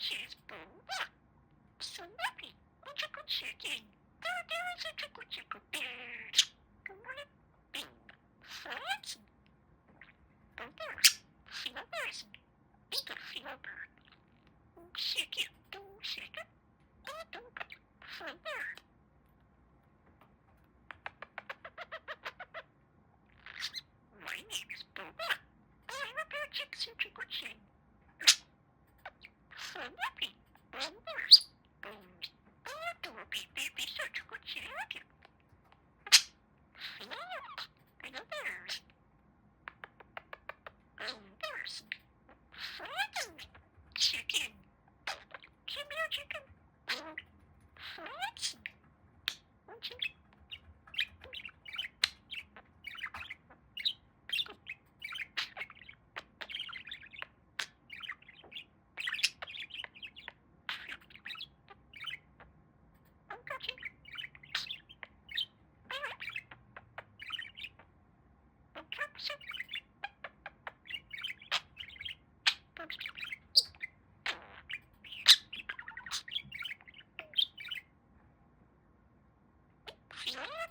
budgies, Boba. So happy. A chicken chicken. There is a chicken bird. Bing. Frogs. Bobers. Flowers. Big flower. Chicken. Chicken. Flower. My name is Boba. I'm a parakeet chicken. So happy. Bombers. Booms. Adorabird baby such a good chicken. Flowers. Flowers. Bombers. Frogs. Chicken. Come here, chicken. Frogs. Chicken.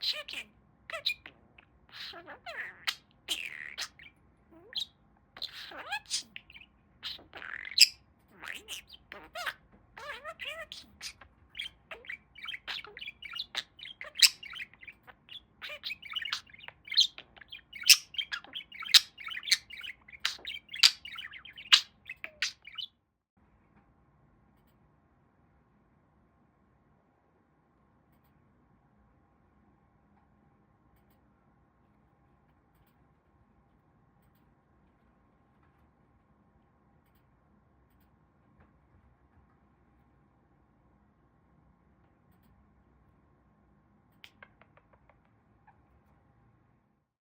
Chicken.